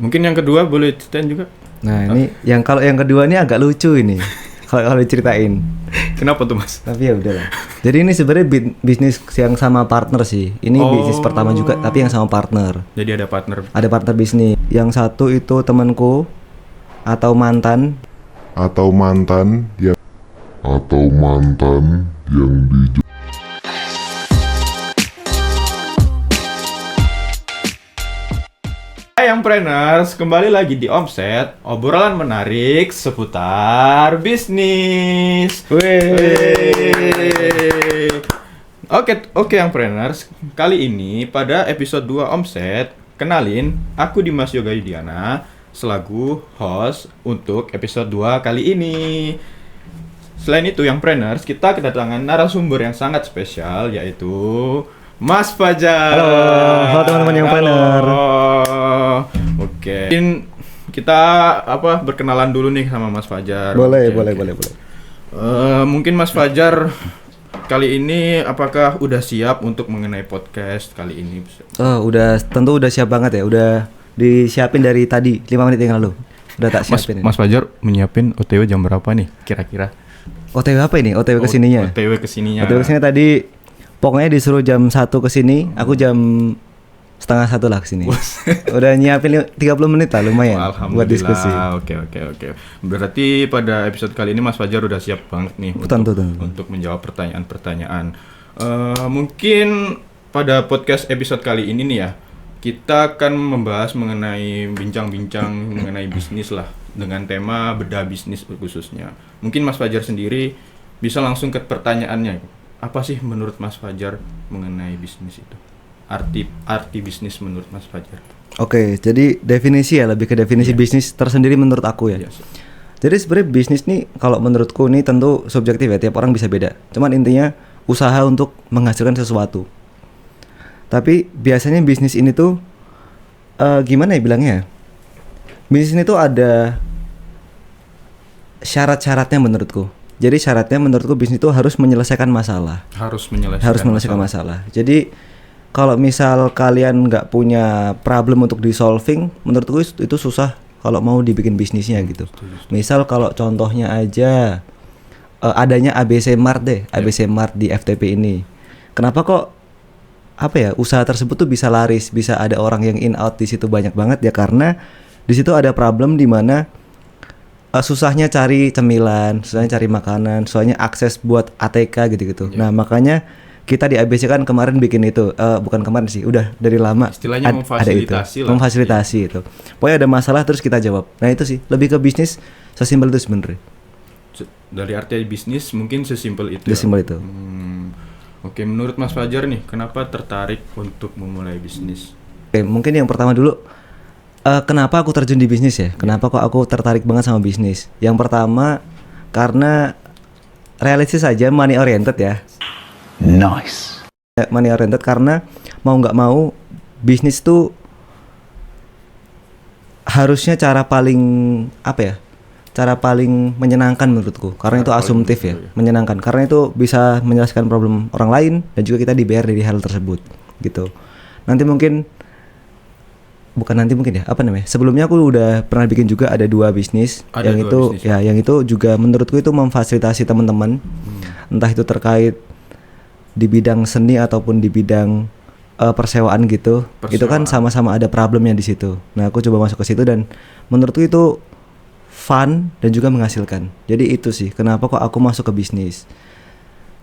Mungkin yang kedua boleh ceritain juga. Nah ini kalau yang kedua ini agak lucu ini kalau diceritain. Kenapa tuh Mas? Tapi ya udahlah. Jadi ini sebenarnya bisnis yang sama partner sih. Ini bisnis pertama juga tapi yang sama partner. Jadi ada partner. Ada partner bisnis. Yang satu itu temanku atau mantan yang di Hai Youngpreneurs, kembali lagi di Omset, obrolan menarik seputar bisnis. Oke Youngpreneurs, kali ini pada episode 2 Omset, kenalin, aku Dimas Yoga Yudiana selaku host untuk episode 2 kali ini. Selain itu Youngpreneurs, kita kedatangan narasumber yang sangat spesial, yaitu Mas Fajar. Halo teman-teman Youngpreneur. Oke. Mungkin kita berkenalan dulu nih sama Mas Fajar. Boleh. Mungkin Mas Fajar kali ini apakah udah siap untuk mengenai podcast kali ini? Tentu udah siap banget ya. Udah disiapin dari tadi 5 menit yang lalu. Udah tak siapin. Mas Fajar menyiapin OTW jam berapa nih kira-kira? OTW apa ini? OTW kesininya? OTW kesininya tadi pokoknya disuruh jam 1 kesini, aku jam setengah 1 lah kesini. Udah nyiapin 30 menit lah, lumayan buat diskusi. Oke. Berarti pada episode kali ini Mas Fajar udah siap banget nih untuk menjawab pertanyaan-pertanyaan. Mungkin pada podcast episode kali ini nih ya, kita akan membahas bincang-bincang mengenai bisnis lah, dengan tema bedah bisnis khususnya. Mungkin Mas Fajar sendiri bisa langsung ke pertanyaannya. Apa sih menurut Mas Fajar mengenai bisnis itu? Arti bisnis menurut Mas Fajar. Oke, jadi definisi ya, lebih ke definisi bisnis tersendiri menurut aku ya. Yes. Jadi sebenarnya bisnis nih kalau menurutku ini tentu subjektif ya, tiap orang bisa beda. Cuman intinya usaha untuk menghasilkan sesuatu. Tapi biasanya bisnis ini tuh gimana ya bilangnya? Bisnis ini tuh ada syarat-syaratnya menurutku. Jadi syaratnya menurutku bisnis itu harus menyelesaikan masalah. Harus menyelesaikan masalah. Jadi kalau misal kalian nggak punya problem untuk di-solving, menurutku itu susah kalau mau dibikin bisnisnya gitu. Misal kalau contohnya aja adanya ABC Mart deh, ABC Mart di FTP ini. Kenapa kok usaha tersebut tuh bisa laris, bisa ada orang yang in out di situ banyak banget ya, karena di situ ada problem di mana susahnya cari cemilan, susahnya cari makanan, susahnya akses buat ATK gitu-gitu. Nah makanya kita di ABC kan kemarin bikin itu, bukan kemarin sih, udah dari lama. Istilahnya memfasilitasi itu. Pokoknya ada masalah terus kita jawab. Nah itu sih, lebih ke bisnis sesimpel itu sebenarnya. Dari arti bisnis mungkin sesimpel itu. Oke, menurut Mas Fajar nih, kenapa tertarik untuk memulai bisnis? Oke, mungkin yang pertama dulu. Kenapa aku terjun di bisnis ya? Kenapa kok aku tertarik banget sama bisnis? Yang pertama karena realistis saja, money oriented ya. Nice. Money oriented karena mau nggak mau bisnis tuh harusnya cara paling menyenangkan menurutku. Karena itu asumtif ya, menyenangkan. Karena itu bisa menyelesaikan problem orang lain dan juga kita dibayar dari hal tersebut gitu. Sebelumnya aku udah pernah bikin juga ada 2 bisnis. Yang itu juga menurutku itu memfasilitasi teman-teman. Entah itu terkait di bidang seni ataupun di bidang persewaan gitu. Itu kan sama-sama ada problemnya di situ. Nah, aku coba masuk ke situ dan menurutku itu fun dan juga menghasilkan. Jadi itu sih kenapa kok aku masuk ke bisnis.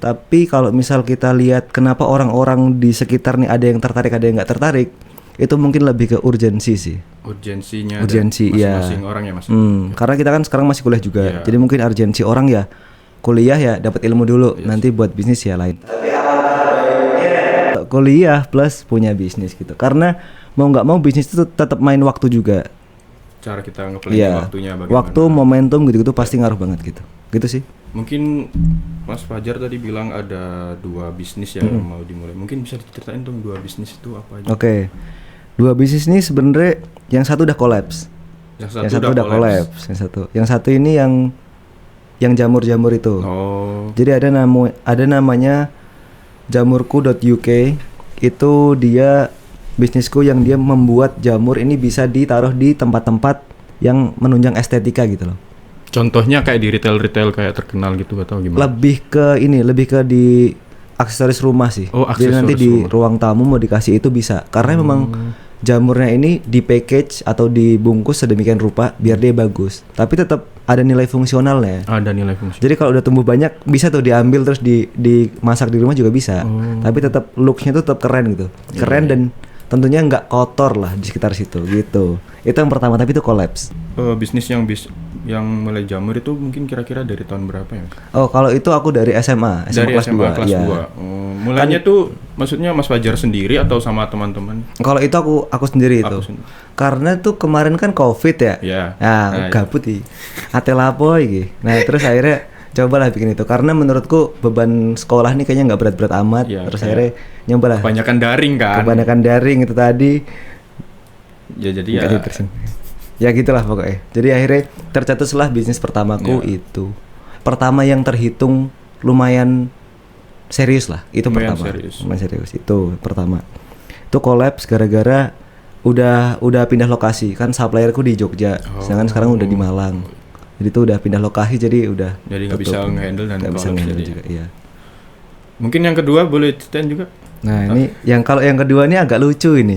Tapi kalau misal kita lihat kenapa orang-orang di sekitar nih ada yang tertarik, ada yang nggak tertarik, itu mungkin lebih ke urgensi sih. Urgensi masing-masing orang ya Mas. Karena kita kan sekarang masih kuliah juga. Jadi mungkin urgensi orang ya kuliah ya dapat ilmu dulu, nanti buat bisnis ya lain. Tapi kuliah plus punya bisnis gitu. Karena mau nggak mau bisnis itu tetap main waktu juga. Cara kita nge-planning waktunya bagaimana. Waktu, momentum gitu-gitu pasti ngaruh banget gitu. Gitu sih. Mungkin Mas Fajar tadi bilang ada 2 bisnis yang mau dimulai. Mungkin bisa diceritain dong 2 bisnis itu apa aja? Oke. 2 bisnis ini sebenarnya yang satu udah collapse. Yang satu udah collapse. Yang satu ini yang jamur-jamur itu. Jadi ada namanya jamurku.uk. Itu dia bisnisku yang dia membuat jamur ini bisa ditaruh di tempat-tempat yang menunjang estetika gitu loh. Contohnya kayak di retail kayak terkenal gitu atau gimana? Lebih ke di aksesoris rumah sih. Oh, jadi nanti di ruang tamu mau dikasih itu bisa. Karena memang jamurnya ini di package atau dibungkus sedemikian rupa biar dia bagus. Tapi tetap ada nilai fungsionalnya. Ada nilai fungsi. Jadi kalau udah tumbuh banyak bisa tuh diambil terus dimasak di rumah juga bisa. Tapi tetap looks-nya tuh tetap keren gitu. Keren dan tentunya nggak kotor lah di sekitar situ gitu. Itu yang pertama, tapi itu collapse. Bisnis yang mulai jamur itu mungkin kira-kira dari tahun berapa ya? Oh, kalau itu aku dari SMA dari kelas SMA 2. Kelas ya. 2. Mulanya tuh maksudnya Mas Fajar sendiri atau sama teman-teman? Kalau itu aku sendiri itu. Karena tuh kemarin kan Covid ya. Iya. Nah, gabut sih. Ate lapo iki. Nah, terus akhirnya cobalah bikin itu karena menurutku beban sekolah nih kayaknya nggak berat-berat amat. Ya, terus akhirnya nyobalah. Kebanyakan daring kan. Kebanyakan daring itu tadi. Ya jadi ya gitulah pokoknya. Jadi akhirnya tercetuslah bisnis pertamaku itu. Pertama yang terhitung lumayan serius lah. Itu lumayan pertama. Lumayan serius. Itu pertama. Itu collapse gara-gara udah pindah lokasi. Kan supplierku di Jogja. Sedangkan sekarang udah di Malang. Jadi itu udah pindah lokasi jadi nggak bisa nge-handle dan nggak bisa nge-handle juga. Iya. Mungkin yang kedua boleh ceritain juga. Nah, ini kalau yang kedua ini agak lucu ini.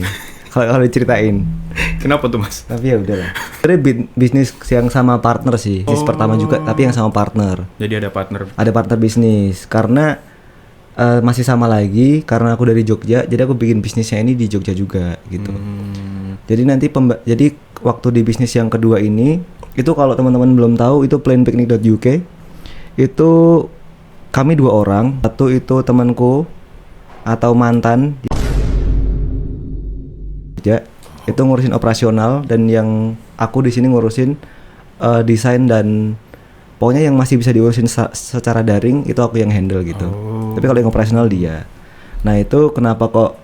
Kalau diceritain. Kenapa tuh Mas? Tapi ya udahlah. Jadi bisnis yang sama partner sih. Bisnis pertama juga tapi yang sama partner. Jadi ada partner. Ada partner bisnis karena masih sama lagi karena aku dari Jogja. Jadi aku bikin bisnisnya ini di Jogja juga gitu. Jadi nanti jadi waktu di bisnis yang kedua ini itu kalau teman-teman belum tahu itu planpicnic.uk. Itu kami 2 orang. Satu itu temanku atau mantan itu ngurusin operasional dan yang aku di sini ngurusin desain dan pokoknya yang masih bisa diurusin secara daring itu aku yang handle gitu. Tapi kalau yang operasional dia. Nah itu kenapa kok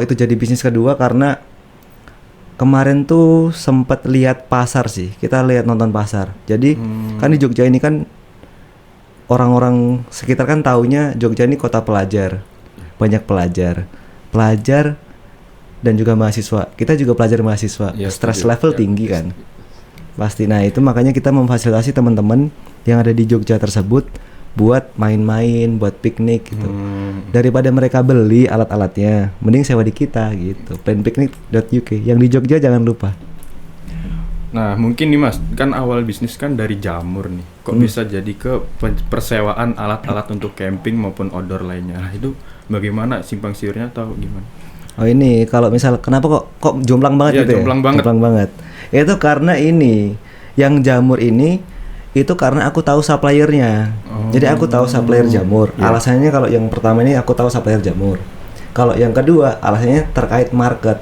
itu jadi bisnis kedua karena kemarin tuh sempat lihat pasar sih. Kita lihat nonton pasar. Jadi kan di Jogja ini kan orang-orang sekitar kan taunya Jogja ini kota pelajar. Banyak pelajar dan juga mahasiswa. Kita juga pelajar mahasiswa. Stress level tinggi kan. Pasti. Nah, itu makanya kita memfasilitasi teman-teman yang ada di Jogja tersebut buat main-main, buat piknik gitu. Daripada mereka beli alat-alatnya, mending sewa di kita gitu. planpicnic.uk. Yang di Jogja jangan lupa. Nah, mungkin nih Mas, kan awal bisnis kan dari jamur nih. Kok bisa jadi ke persewaan alat-alat untuk camping maupun outdoor lainnya. Nah, itu bagaimana simpang siurnya atau gimana? Oh ini kalau misal kenapa kok jomplang banget gitu jomplang ya? Jomplang banget. Itu karena ini yang jamur ini itu karena aku tahu suppliernya. Jadi aku tahu supplier jamur. Alasannya kalau yang pertama ini aku tahu supplier jamur. Kalau yang kedua alasannya terkait market.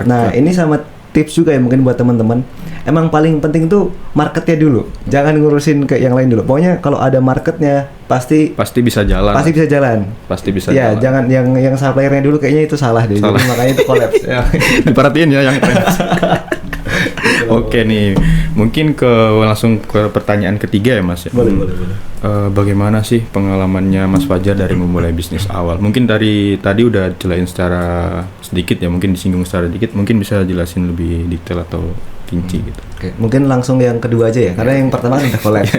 Nah ini sama tips juga ya mungkin buat teman-teman. Emang paling penting tuh marketnya dulu. Jangan ngurusin ke yang lain dulu. Pokoknya kalau ada marketnya pasti bisa jalan. Pasti bisa jalan. Pasti bisa ya, jalan. Jangan yang suppliernya dulu kayaknya itu salah deh. Jadi makanya itu collapse. Diperhatiin ya yang Oke nih, mungkin langsung ke pertanyaan ketiga ya Mas ya. Boleh. Bagaimana sih pengalamannya Mas Fajar dari memulai bisnis awal? Mungkin dari tadi udah jelasin secara sedikit ya, mungkin disinggung secara sedikit, mungkin bisa jelasin lebih detail atau rinci gitu. Oke, mungkin langsung yang kedua aja ya, karena yang pertama kan udah collapse.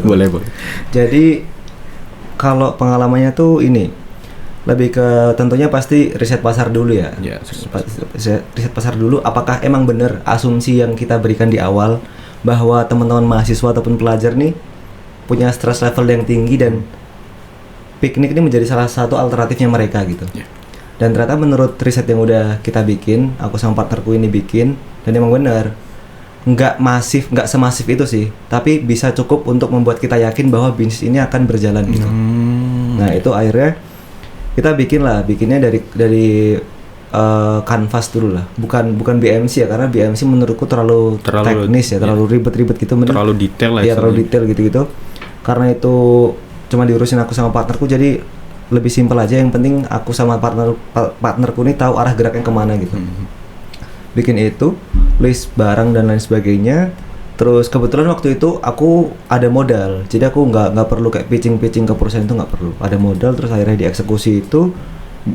Boleh. Jadi kalau pengalamannya tuh ini lebih ke tentunya pasti riset pasar dulu ya. Riset pasar dulu. Apakah emang benar asumsi yang kita berikan di awal bahwa teman-teman mahasiswa ataupun pelajar nih punya stress level yang tinggi dan piknik ini menjadi salah satu alternatifnya mereka gitu. Dan ternyata menurut riset yang udah kita bikin, aku sama partnerku ini bikin, dan emang benar nggak semasif itu sih, tapi bisa cukup untuk membuat kita yakin bahwa bisnis ini akan berjalan gitu. Nah itu akhirnya kita bikinnya dari canvas dulu lah, bukan BMC ya, karena BMC menurutku terlalu teknis ya, terlalu ribet-ribet gitu, terlalu detail lah. Iya terlalu detail gitu. Karena itu cuma diurusin aku sama partnerku, jadi lebih simpel aja. Yang penting aku sama partnerku ini tahu arah geraknya kemana gitu. Bikin itu, list barang dan lain sebagainya. Terus kebetulan waktu itu aku ada modal, jadi aku nggak perlu kayak pitching ke perusahaan, itu nggak perlu. Ada modal, terus akhirnya dieksekusi itu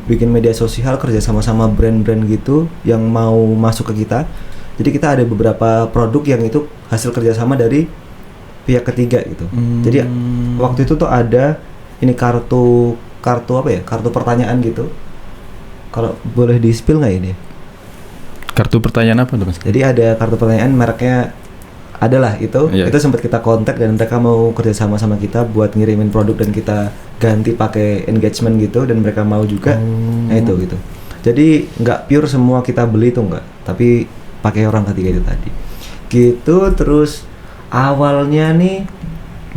bikin media sosial kerja sama brand-brand gitu yang mau masuk ke kita. Jadi kita ada beberapa produk yang itu hasil kerjasama dari pihak ketiga gitu. Jadi waktu itu tuh ada ini kartu apa ya? Kartu pertanyaan gitu. Kalau boleh di-spill nggak ini? Kartu pertanyaan apa tuh Mas? Jadi ada kartu pertanyaan mereknya adalah itu. Yeah. Itu sempat kita kontak dan mereka mau kerja sama kita buat ngirimin produk dan kita ganti pakai engagement gitu dan mereka mau juga. Nah itu gitu. Jadi nggak pure semua kita beli tuh nggak, tapi pakai orang ketiga itu tadi. Gitu terus awalnya nih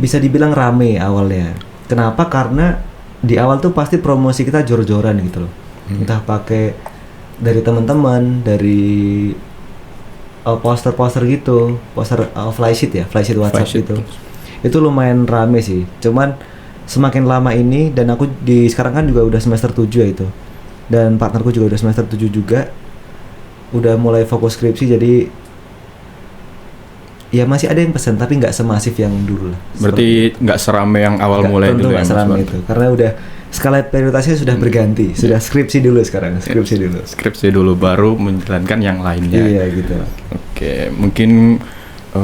bisa dibilang rame awalnya. Kenapa? Karena di awal tuh pasti promosi kita jor-joran gitu loh. Entah pakai dari teman-teman, dari poster-poster gitu, poster flysheet WhatsApp gitu. Itu lumayan rame sih. Cuman semakin lama ini dan aku sekarang kan juga udah semester 7 ya itu. Dan partnerku juga udah semester 7 juga. Udah mulai fokus skripsi jadi ya masih ada yang pesen tapi nggak semasif yang dulu lah. Berarti nggak serame yang awal mulai dulu ya Mas? Serame itu karena udah skala prioritasnya sudah berganti, sudah skripsi dulu sekarang, skripsi dulu baru menjalankan yang lainnya. Iya gitu. Oke, mungkin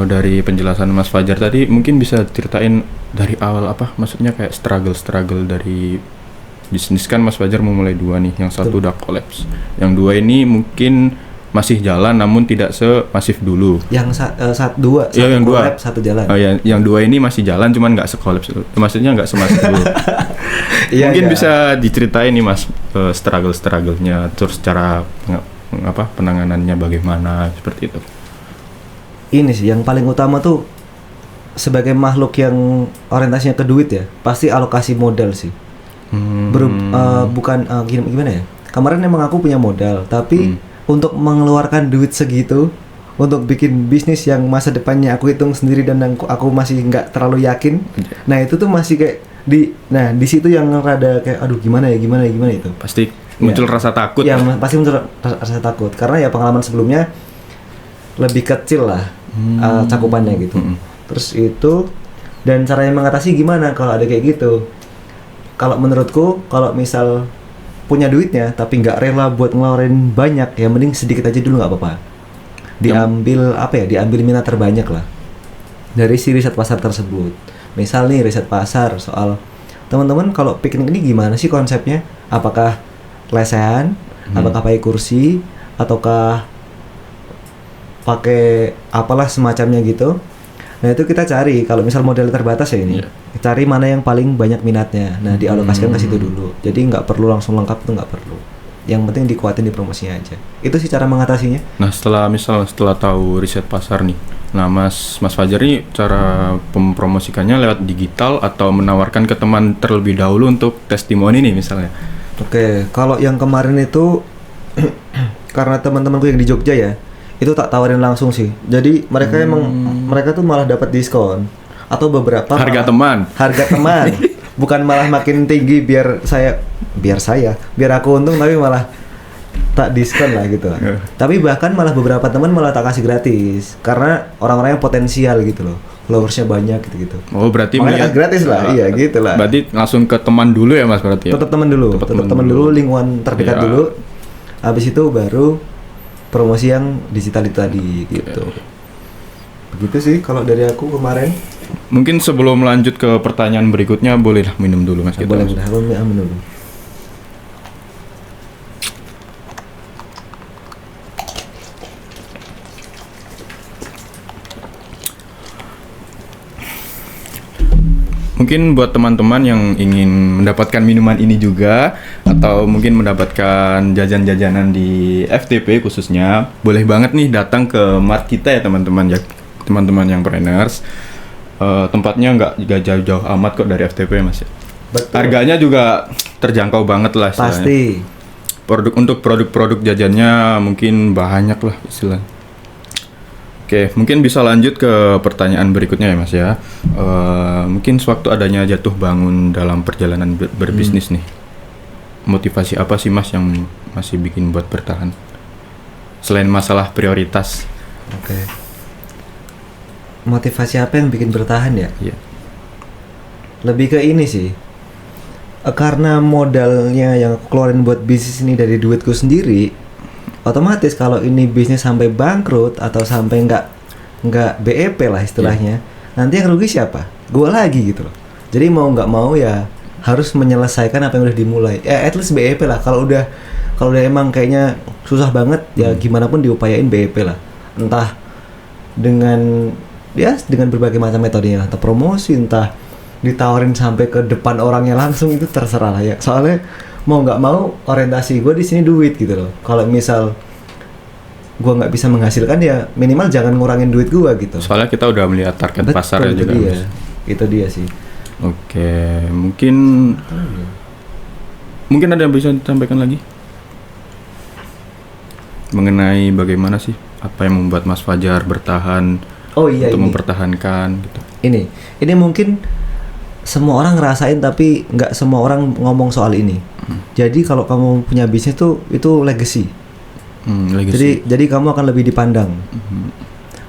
dari penjelasan Mas Fajar tadi mungkin bisa ceritain dari awal apa maksudnya kayak struggle dari bisnis kan Mas Fajar memulai 2 nih, yang satu udah collapse, yang 2 ini mungkin masih jalan namun tidak semasif dulu. Yang dua collab, satu jalan. Oh ya, yang 2 ini masih jalan cuman nggak se-collapse. Maksudnya nggak semasif dulu. Mungkin bisa diceritain nih Mas struggle-nya terus cara penanganannya bagaimana seperti itu. Ini sih yang paling utama tuh sebagai makhluk yang orientasinya ke duit ya, pasti alokasi modal sih. Bukan gimana ya? Kemarin emang aku punya modal, tapi untuk mengeluarkan duit segitu untuk bikin bisnis yang masa depannya aku hitung sendiri dan aku masih nggak terlalu yakin. Nah itu tuh masih kayak di situ yang rada kayak aduh gimana itu. Pasti muncul rasa takut. Ya pasti muncul rasa takut karena ya pengalaman sebelumnya lebih kecil lah cakupannya gitu. Terus itu dan caranya mengatasi gimana kalau ada kayak gitu? Kalau menurutku kalau misal punya duitnya tapi nggak rela buat ngeluarin banyak ya mending sedikit aja dulu nggak apa-apa. Diambil minat terbanyak lah dari si riset pasar tersebut. Misal nih riset pasar soal teman-teman kalau piknik ini gimana sih konsepnya? Apakah lesehan? Apakah pakai kursi? Ataukah pakai apalah semacamnya gitu? Nah itu kita cari kalau misal modal terbatas ya ini. Cari mana yang paling banyak minatnya. Nah dialokasikan ke situ dulu. Jadi nggak perlu langsung lengkap, itu nggak perlu. Yang penting dikuatin di promosinya aja. Itu sih cara mengatasinya. Nah setelah tahu riset pasar nih, nah Mas Fajar ini cara mempromosikannya lewat digital atau menawarkan ke teman terlebih dahulu untuk testimoni nih misalnya? Oke, kalau yang kemarin itu karena teman-temanku yang di Jogja ya, itu tak tawarin langsung sih. Jadi mereka tuh malah dapat diskon atau beberapa harga teman bukan malah makin tinggi biar aku untung tapi malah tak diskon lah gitu lah. Tapi bahkan malah beberapa teman malah tak kasih gratis karena orang-orang yang potensial gitu loh, followersnya banyak gitu. Oh berarti melihat gratis lah, iya gitu lah. Berarti langsung ke teman dulu ya Mas berarti ya? Tetap teman dulu, lingkungan terdekat dulu. Habis itu baru promosi yang digital itu tadi gitu. Begitu sih kalau dari aku kemarin. Mungkin sebelum lanjut ke pertanyaan berikutnya bolehlah minum dulu Mas. Boleh, aku minum dulu. Mungkin buat teman-teman yang ingin mendapatkan minuman ini juga atau mungkin mendapatkan jajan-jajanan di FTP khususnya, boleh banget nih datang ke mart kita ya teman-teman yang trainers. Tempatnya nggak jauh-jauh amat kok dari FTP Mas. Betul. Harganya juga terjangkau banget lah istilahnya. Pasti. Untuk produk-produk jajannya mungkin banyak lah istilahnya. Oke, mungkin bisa lanjut ke pertanyaan berikutnya ya Mas ya. Mungkin sewaktu adanya jatuh bangun dalam perjalanan berbisnis nih, motivasi apa sih Mas yang masih bikin buat bertahan? Selain masalah prioritas. Oke. Motivasi apa yang bikin bertahan ya? Iya. Lebih ke ini sih. karena modalnya yang aku keluarin buat bisnis ini dari duitku sendiri, otomatis kalau ini bisnis sampai bangkrut atau sampai nggak BEP lah istilahnya, nanti yang rugi siapa? Gua lagi gitu loh. Jadi mau nggak mau ya harus menyelesaikan apa yang udah dimulai. At least BEP lah. Kalau udah emang kayaknya susah banget, ya gimana pun diupayain BEP lah. Entah dengan berbagai macam metodenya, entah promosi, entah ditawarin sampai ke depan orangnya langsung, itu terserah lah ya. Soalnya mau nggak mau orientasi gue di sini duit gitu loh. Kalau misal gue nggak bisa menghasilkan, ya minimal jangan ngurangin duit gue gitu. Soalnya kita udah melihat target pasarnya juga. Itu dia sih. Oke, mungkin ada yang bisa disampaikan lagi mengenai bagaimana sih apa yang membuat Mas Fajar bertahan untuk mempertahankan gitu. Ini mungkin semua orang ngerasain tapi nggak semua orang ngomong soal ini. Jadi kalau kamu punya bisnis tuh itu legacy. Jadi kamu akan lebih dipandang.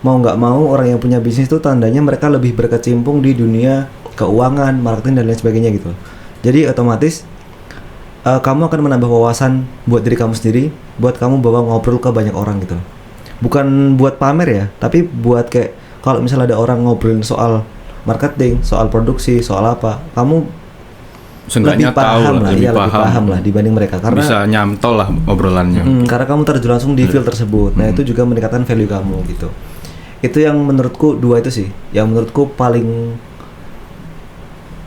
Mau nggak mau orang yang punya bisnis tuh tandanya mereka lebih berkecimpung di dunia keuangan, marketing dan lain sebagainya gitu. Jadi otomatis kamu akan menambah wawasan buat diri kamu sendiri, buat kamu bawa ngobrol ke banyak orang gitu. Bukan buat pamer ya, tapi buat kayak kalau misalnya ada orang ngobrolin soal marketing, soal produksi, soal apa, kamu lebih paham lah dibanding mereka, karena bisa nyantol lah obrolannya. Karena kamu terjun langsung di field tersebut. Nah, itu juga meningkatkan value kamu gitu. Itu yang menurutku dua itu sih, yang menurutku paling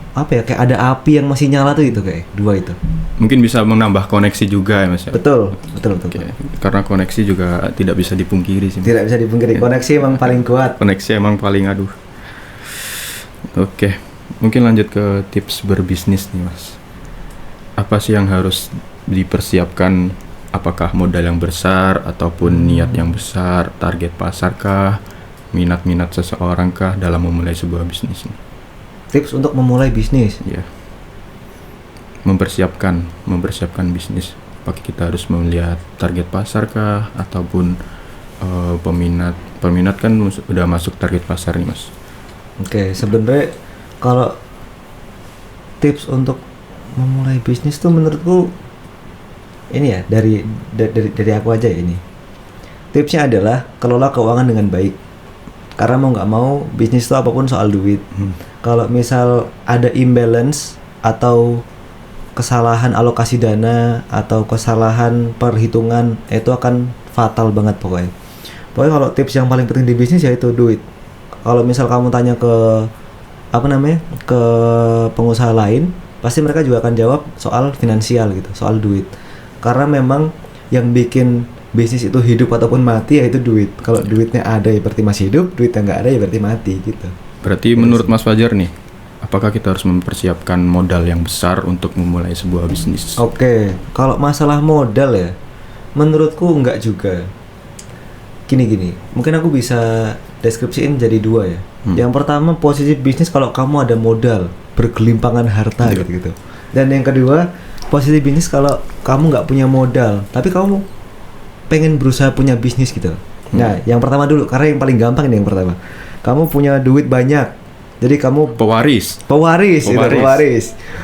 apa ya, kayak ada api yang masih nyala tuh itu, kayak dua itu. Mungkin bisa menambah koneksi juga ya Mas ya? Betul. Karena koneksi juga tidak bisa dipungkiri sih. Tidak bisa dipungkiri, koneksi emang paling kuat. Koneksi emang paling aduh. Oke, mungkin lanjut ke tips berbisnis nih Mas. Apa sih yang harus dipersiapkan? Apakah modal yang besar ataupun niat yang besar, target pasar kah, minat-minat seseorang kah dalam memulai sebuah bisnis ini? Tips untuk memulai bisnis? Iya. Mempersiapkan bisnis. Apakah kita harus melihat target pasar kah ataupun peminat kan udah masuk target pasar nih Mas. Oke, sebenarnya kalau tips untuk memulai bisnis tuh menurutku ini ya, dari aku aja ya ini. Tipsnya adalah kelola keuangan dengan baik. Karena mau nggak mau bisnis itu apapun soal duit. Kalau misal ada imbalance atau kesalahan alokasi dana atau kesalahan perhitungan, itu akan fatal banget pokoknya. Pokoknya kalau tips yang paling penting di bisnis yaitu duit. Kalau misal kamu tanya ke ke pengusaha lain, pasti mereka juga akan jawab soal finansial gitu, soal duit. Karena memang yang bikin bisnis itu hidup ataupun mati yaitu duit. Kalau duitnya ada ya berarti masih hidup, duitnya nggak ada ya berarti mati gitu. Berarti menurut Mas Fajar nih, apakah kita harus mempersiapkan modal yang besar untuk memulai sebuah bisnis? Oke, kalau masalah modal ya, menurutku enggak juga. Gini, mungkin aku bisa deskripsiin jadi dua ya. Yang pertama, posisi bisnis kalau kamu ada modal, bergelimpangan harta gitu. Dan yang kedua, posisi bisnis kalau kamu nggak punya modal, tapi kamu pengen berusaha punya bisnis gitu. Nah, yang pertama dulu, karena yang paling gampang ini yang pertama. Kamu punya duit banyak, jadi kamu pewaris.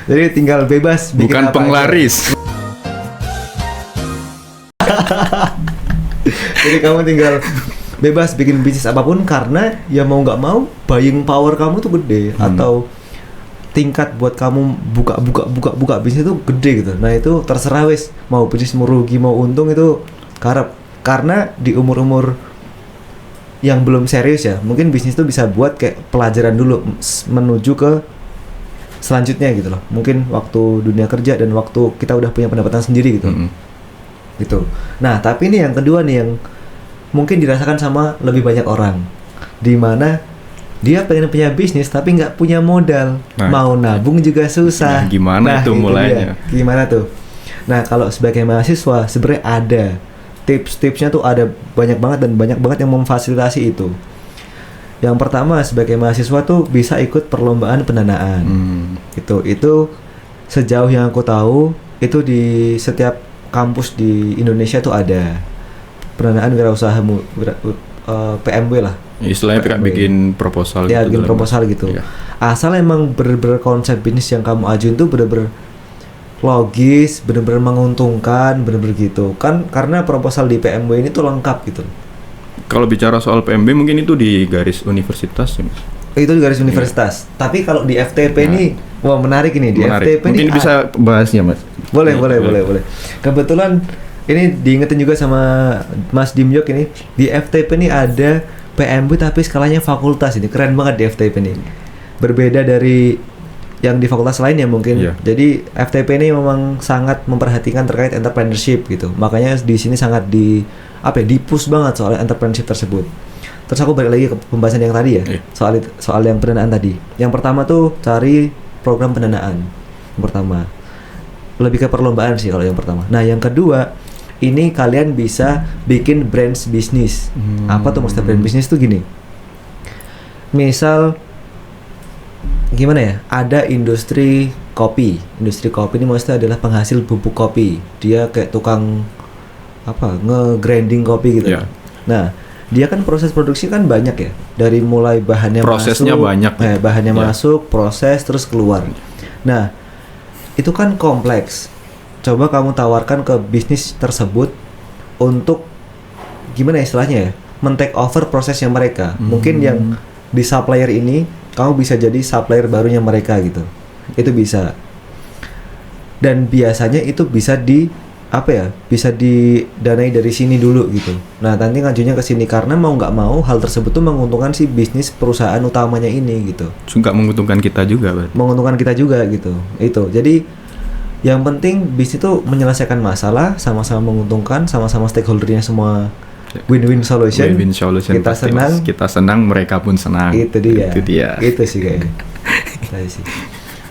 Jadi tinggal bebas bikin bukan penglaris. Jadi kamu tinggal bebas bikin bisnis apapun, karena ya mau nggak mau buying power kamu tuh gede, atau tingkat buat kamu buka bisnis itu gede gitu. Nah itu terserah wes, mau bisnis mau rugi mau untung itu karena di umur yang belum serius ya, mungkin bisnis itu bisa buat kayak pelajaran dulu menuju ke selanjutnya gitu loh. Mungkin waktu dunia kerja dan waktu kita udah punya pendapatan sendiri gitu. Gitu. Nah, tapi ini yang kedua nih yang mungkin dirasakan sama lebih banyak orang, di mana dia pengen punya bisnis tapi nggak punya modal, mau nabung juga susah. Nah, gimana itu mulainya? Gimana tuh? Nah, kalau sebagai mahasiswa sebenarnya ada tips-tipsnya tuh, ada banyak banget dan banyak banget yang memfasilitasi itu. Yang pertama, sebagai mahasiswa tuh bisa ikut perlombaan pendanaan. Itu sejauh yang aku tahu itu di setiap kampus di Indonesia tuh ada pendanaan wirausaha PMW lah. Istilahnya PMW. Bikin proposal ya, gitu. Bikin proposal gitu. Ya. Asal emang bener-bener konsep bisnis yang kamu ajuin tuh bener-bener logis, benar-benar menguntungkan, benar-benar gitu kan, karena proposal di PMB ini tuh lengkap gitu. Kalau bicara soal PMB mungkin itu di garis universitas ya Mas? Itu di garis universitas. Tapi kalau di FTP ini, wah menarik ini di menarik. FTP mungkin ini bisa bahasnya Mas. Boleh. Kebetulan ini diingetin juga sama Mas Dimyok ini, di FTP ini ada PMB tapi skalanya fakultas, ini keren banget di FTP ini. Berbeda dari yang di fakultas lain ya mungkin. Jadi FTP ini memang sangat memperhatikan terkait entrepreneurship gitu. Makanya di sini sangat di-push banget soal entrepreneurship tersebut. Terus aku balik lagi ke pembahasan yang tadi ya, soal yang pendanaan tadi. Yang pertama tuh cari program pendanaan. Yang pertama. Lebih ke perlombaan sih kalau yang pertama. Nah, yang kedua, ini kalian bisa bikin brand bisnis. Apa tuh maksudnya brand bisnis tuh gini. Misal gimana ya? Ada industri kopi. Industri kopi ini maksudnya adalah penghasil bubuk kopi. Dia kayak tukang nge-grinding kopi gitu. Nah, dia kan proses produksi kan banyak ya. Dari mulai bahannya prosesnya masuk, banyak. Bahannya masuk, proses terus keluar. Nah, itu kan kompleks. Coba kamu tawarkan ke bisnis tersebut untuk gimana istilahnya ya? Men-take over prosesnya mereka. Mungkin yang di supplier ini kamu bisa jadi supplier barunya mereka gitu. Itu bisa. Dan biasanya itu bisa bisa didanai dari sini dulu gitu. Nah, nanti ngajunya ke sini karena mau nggak mau hal tersebut tuh menguntungkan si bisnis perusahaan utamanya ini gitu. Juga menguntungkan kita juga, Bang. Menguntungkan kita juga gitu. Itu. Jadi yang penting bisnis itu menyelesaikan masalah, sama-sama menguntungkan, sama-sama stakeholdernya semua win-win solution. Win-win solution. Kita senang, mereka pun senang. Itu dia. Itu sih kayaknya.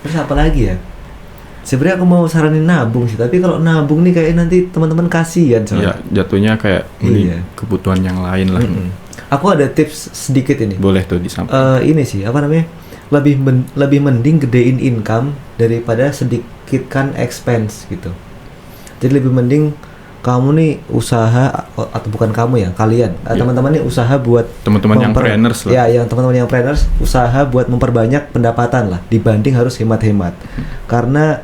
Terus apa lagi ya? Sebenarnya aku mau saranin nabung sih, tapi kalau nabung nih kayak nanti teman-teman kasihan soalnya. Iya, jatuhnya kayak kebutuhan yang lain lah. Aku ada tips sedikit ini. Boleh tuh disampaikan. Ini sih, lebih mending gedein income daripada sedikitkan expense gitu. Jadi lebih mending kamu nih usaha, atau bukan kamu ya, kalian, teman-teman nih usaha buat teman-teman yang planners lah. Ya, yang teman-teman yang planners usaha buat memperbanyak pendapatan lah dibanding harus hemat-hemat. Karena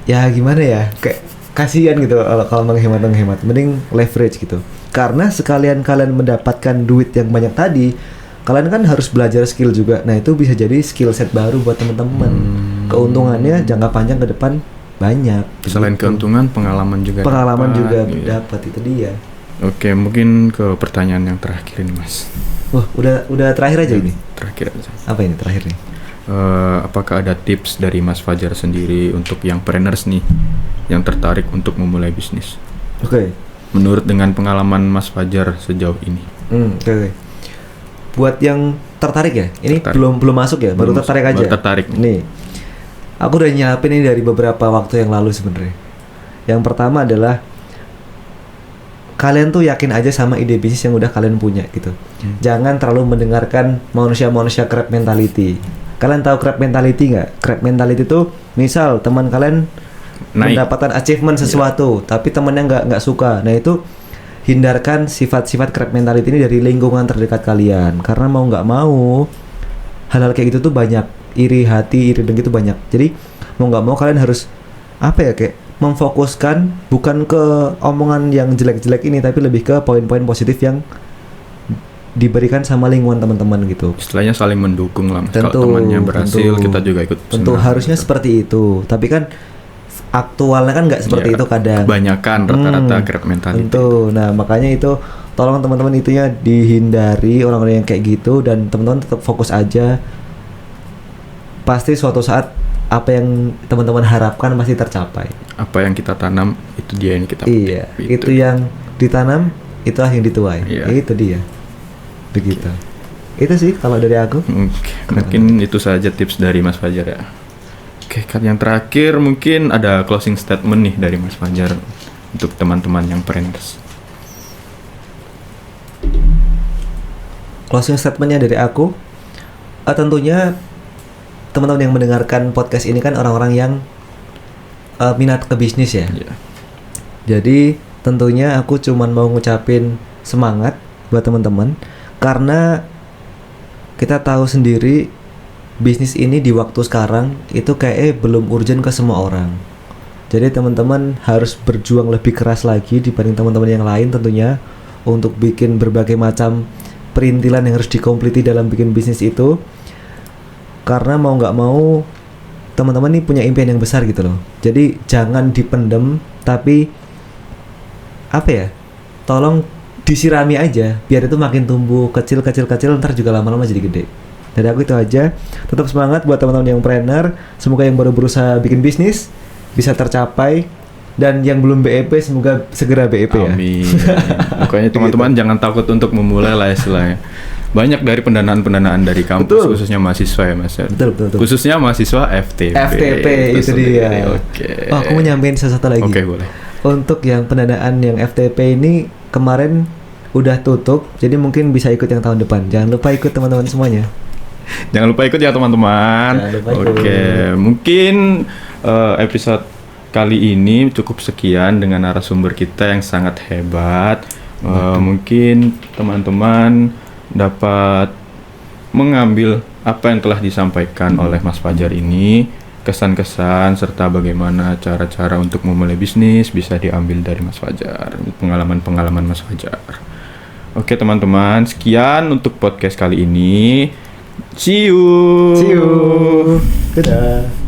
ya gimana ya, kayak kasihan gitu kalau menghemat, mending leverage gitu. Karena sekalian kalian mendapatkan duit yang banyak tadi, kalian kan harus belajar skill juga. Nah, itu bisa jadi skill set baru buat teman-teman. Keuntungannya jangka panjang ke depan banyak. Selain keuntungan, pengalaman juga dapat, itu dia. Oke, mungkin ke pertanyaan yang terakhir ini, Mas. Wah, udah terakhir aja ini. Terakhir aja. Apa ini terakhir nih? Apakah ada tips dari Mas Fajar sendiri untuk yang planners nih yang tertarik untuk memulai bisnis? Oke. Menurut dengan pengalaman Mas Fajar sejauh ini. Oke. Buat yang tertarik ya, ini belum masuk ya, baru tertarik aja. Baru tertarik. Nih, aku udah nyiapin ini dari beberapa waktu yang lalu sebenarnya. Yang pertama adalah kalian tuh yakin aja sama ide bisnis yang udah kalian punya gitu. Jangan terlalu mendengarkan manusia crab mentality. Kalian tahu crab mentality nggak? Crab mentality itu misal teman kalian mendapatkan achievement sesuatu, tapi temannya nggak suka. Nah, itu hindarkan sifat-sifat crab mentality ini dari lingkungan terdekat kalian. Karena mau nggak mau hal-hal kayak gitu tuh banyak. Iri hati, iri dengki itu banyak. Jadi mau nggak mau kalian harus kayak memfokuskan bukan ke omongan yang jelek-jelek ini, tapi lebih ke poin-poin positif yang diberikan sama lingkungan teman-teman gitu. Istilahnya saling mendukung lah. Kalau temannya berhasil, kita juga ikut. Tentu harusnya seperti itu. Tapi kan aktualnya kan nggak seperti itu kadang. Kebanyakan rata-rata grab mentality. Tentu. Nah, makanya itu tolong teman-teman itunya dihindari orang-orang yang kayak gitu, dan teman-teman tetap fokus aja. Pasti suatu saat apa yang teman-teman harapkan pasti tercapai. Apa yang kita tanam itu dia yang kita petik. Iya, itu yang ditanam itulah yang dituai. Itu dia. Begitu. Itu sih kalau dari aku. Mungkin itu saja tips dari Mas Fajar ya. Oke, kan yang terakhir mungkin ada closing statement nih dari Mas Fajar untuk teman-teman yang planners. Closing statementnya dari aku, tentunya teman-teman yang mendengarkan podcast ini kan orang-orang yang minat ke bisnis ya. Jadi tentunya aku cuman mau ngucapin semangat buat teman-teman, karena kita tahu sendiri bisnis ini di waktu sekarang itu kayak belum urgent ke semua orang. Jadi teman-teman harus berjuang lebih keras lagi dibanding teman-teman yang lain tentunya untuk bikin berbagai macam perintilan yang harus dikompliti dalam bikin bisnis itu. Karena mau nggak mau teman-teman ini punya impian yang besar gitu loh. Jadi jangan dipendem, tapi apa ya? Tolong disirami aja biar itu makin tumbuh kecil ntar juga lama-lama jadi gede. Dari aku itu aja. Tetap semangat buat teman-teman yang planner. Semoga yang baru berusaha bikin bisnis bisa tercapai, dan yang belum BEP semoga segera BEP ya. Amin. Pokoknya teman-teman jangan takut untuk memulai lah istilahnya. Banyak dari pendanaan dari kampus, khususnya mahasiswa ya Mas. Betul. Khususnya mahasiswa FTP. Itu dia. Oke. Oh, aku mau nyampein sesuatu lagi. Oke, boleh. Untuk yang pendanaan yang FTP ini kemarin udah tutup, jadi mungkin bisa ikut yang tahun depan. Jangan lupa ikut teman-teman semuanya. Jangan lupa ikut ya teman-teman. Oke, mungkin episode kali ini cukup sekian dengan narasumber kita yang sangat hebat. Mungkin teman-teman dapat mengambil apa yang telah disampaikan oleh Mas Fajar ini, kesan-kesan serta bagaimana cara-cara untuk memulai bisnis bisa diambil dari Mas Fajar, pengalaman-pengalaman Mas Fajar. Oke teman-teman, sekian untuk podcast kali ini. See you. Dadah.